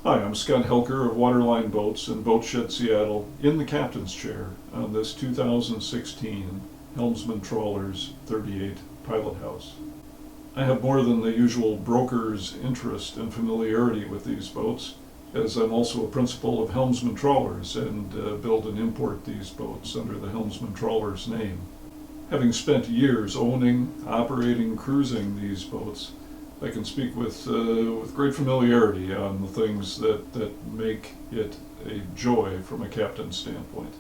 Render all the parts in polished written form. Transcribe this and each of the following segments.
Hi, I'm Scott Helker of Waterline Boats in Boatshed Seattle in the captain's chair on this 2016 Helmsman Trawlers 38 Pilothouse. I have more than the usual broker's interest and familiarity with these boats, as I'm also a principal of Helmsman Trawlers and build and import these boats under the Helmsman Trawlers name. Having spent years owning, operating, cruising these boats, I can speak with great familiarity on the things that make it a joy from a captain's standpoint.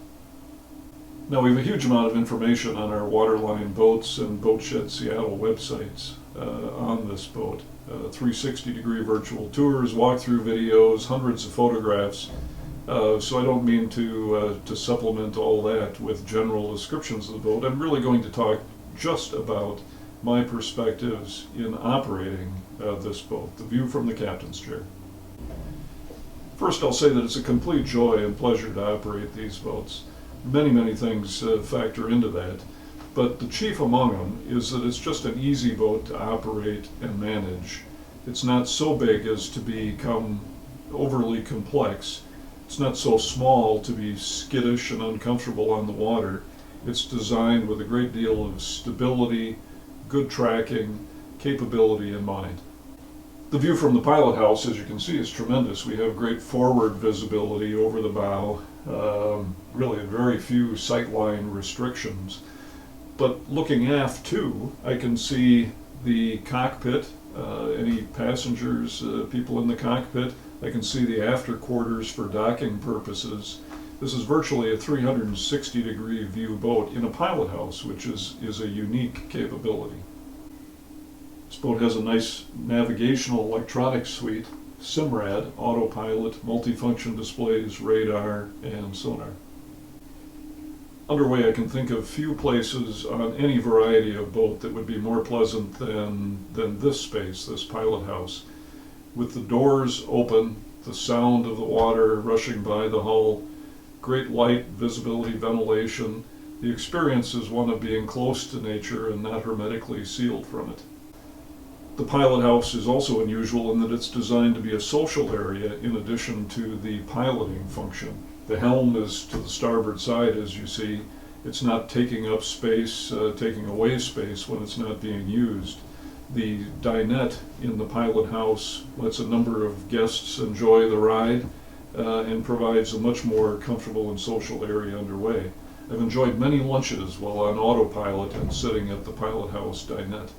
Now, we have a huge amount of information on our Waterline Boats and Boatshed Seattle websites on this boat. 360-degree virtual tours, walkthrough videos, hundreds of photographs. So I don't mean to supplement all that with general descriptions of the boat. I'm really going to talk just about my perspectives in operating this boat, the view from the captain's chair. First, I'll say that it's a complete joy and pleasure to operate these boats. Many things factor into that, but the chief among them is that it's just an easy boat to operate and manage. It's not so big as to become overly complex. It's not so small to be skittish and uncomfortable on the water. It's designed with a great deal of stability, good tracking, capability in mind. The view from the pilot house, as you can see, is tremendous. We have great forward visibility over the bow, really very few sightline restrictions. But looking aft too, I can see the cockpit, any passengers, people in the cockpit. I can see the after quarters for docking purposes. This is virtually a 360-degree view boat in a pilot house, which is a unique capability. This boat has a nice navigational electronics suite, SIMRAD, autopilot, multifunction displays, radar, and sonar. Underway, I can think of few places on any variety of boat that would be more pleasant than this space, this pilot house. With the doors open, the sound of the water rushing by the hull, great light, visibility, ventilation. The experience is one of being close to nature and not hermetically sealed from it. The pilot house is also unusual in that it's designed to be a social area in addition to the piloting function. The helm is to the starboard side, as you see. It's not taking up space, taking away space when it's not being used. The dinette in the pilot house lets a number of guests enjoy the ride and provides a much more comfortable and social area underway. I've enjoyed many lunches while on autopilot and sitting at the pilot house dinette.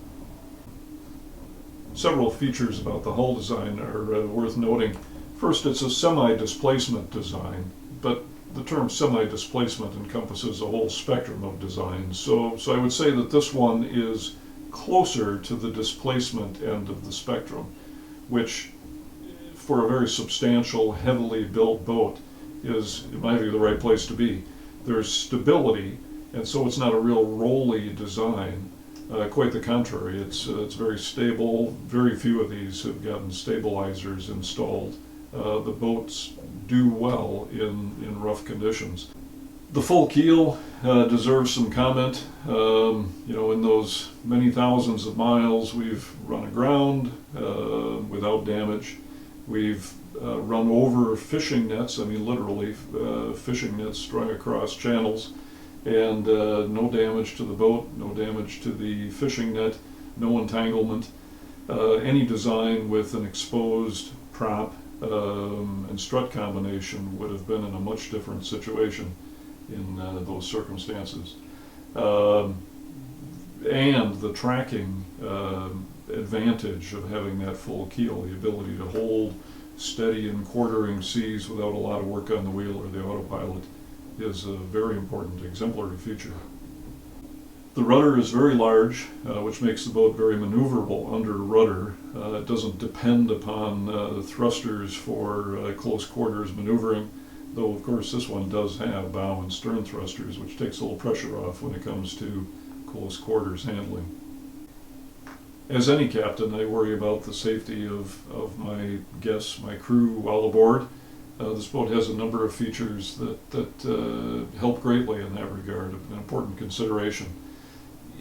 Several features about the hull design are worth noting. First, it's a semi-displacement design, but the term semi-displacement encompasses a whole spectrum of designs. So I would say that this one is closer to the displacement end of the spectrum, which for a very substantial, heavily built boat is, in my view, the right place to be. There's stability, and so it's not a real rolly design. Quite the contrary, it's very stable. Very few of these have gotten stabilizers installed. The boats do well in rough conditions. The full keel deserves some comment. In those many thousands of miles, we've run aground without damage. We've run over fishing nets, literally fishing nets strung across channels, and no damage to the boat, no damage to the fishing net, no entanglement. Any design with an exposed prop and strut combination would have been in a much different situation in those circumstances. And the tracking advantage of having that full keel, the ability to hold steady in quartering seas without a lot of work on the wheel or the autopilot, is a very important exemplary feature. The rudder is very large, which makes the boat very maneuverable under rudder. It doesn't depend upon thrusters for close quarters maneuvering, though of course this one does have bow and stern thrusters, which takes a little pressure off when it comes to close quarters handling. As any captain, I worry about the safety of my guests, my crew while aboard. This boat has a number of features that help greatly in that regard, an important consideration.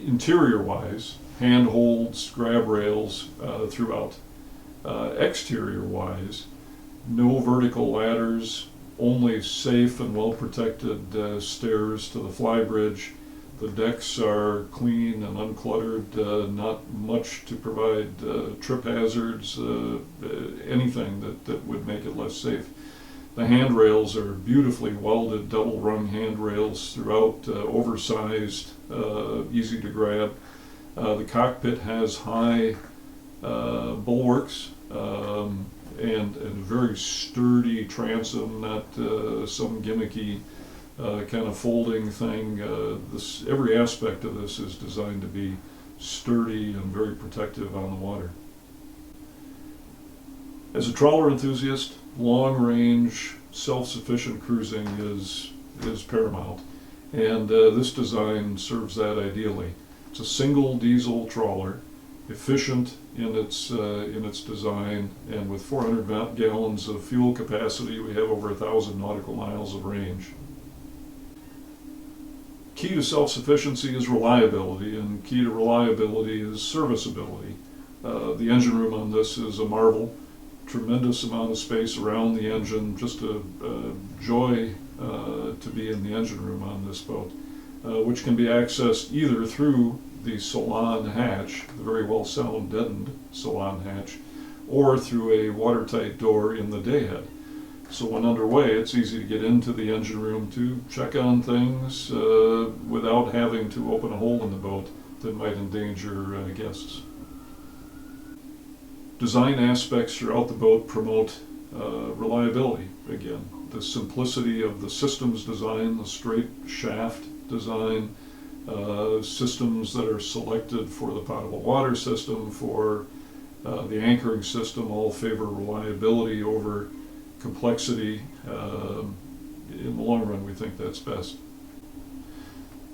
Interior-wise, handholds, grab rails throughout. Exterior-wise, No vertical ladders, only safe and well-protected stairs to the flybridge. The decks are clean and uncluttered, not much to provide trip hazards, anything that would make it less safe. The handrails are beautifully welded, double-rung handrails throughout, oversized, easy to grab. The cockpit has high bulwarks and a very sturdy transom, not some gimmicky kind of folding thing. Every aspect of this is designed to be sturdy and very protective on the water. As a trawler enthusiast, long-range, self-sufficient cruising is paramount, and this design serves that ideally. It's a single diesel trawler, efficient in its design, and with 400 gallons of fuel capacity, we have over 1,000 nautical miles of range. Key to self-sufficiency is reliability, and key to reliability is serviceability. The engine room on this is a marvel. Tremendous amount of space around the engine, just a joy to be in the engine room on this boat, which can be accessed either through the salon hatch, the very well sound deadened salon hatch, or through a watertight door in the dayhead. So when underway, it's easy to get into the engine room to check on things without having to open a hole in the boat that might endanger guests. Design aspects throughout the boat promote reliability. Again, the simplicity of the systems design, the straight shaft design, systems that are selected for the potable water system, for the anchoring system, all favor reliability over complexity. In the long run, we think that's best.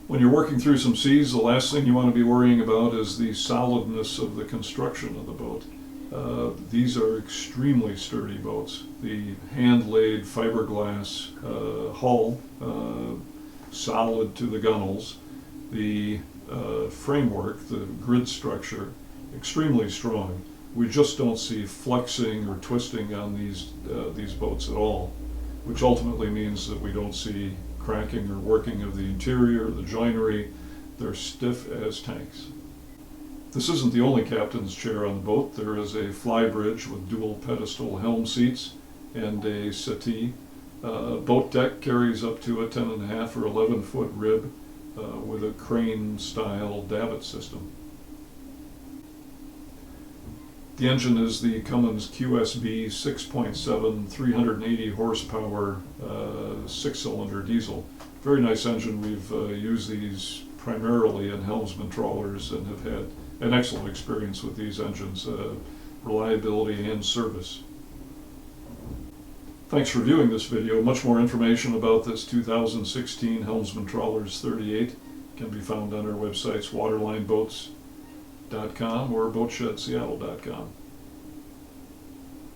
When you're working through some seas, the last thing you want to be worrying about is the solidness of the construction of the boat. These are extremely sturdy boats. The hand-laid fiberglass hull, solid to the gunnels. The framework, the grid structure, extremely strong. We just don't see flexing or twisting on these boats at all, which ultimately means that we don't see cracking or working of the interior, the joinery. They're stiff as tanks. This isn't the only captain's chair on the boat. There is a flybridge with dual pedestal helm seats and a settee. Boat deck carries up to a 10.5 or 11-foot rib with a crane-style davit system. The engine is the Cummins QSB 6.7 380 horsepower 6-cylinder diesel. Very nice engine. We've used these primarily in Helmsman trawlers and have had an excellent experience with these engines, reliability and service. Thanks for viewing this video. Much more information about this 2016 Helmsman Trawlers 38 can be found on our websites waterlineboats.com or boatshedseattle.com.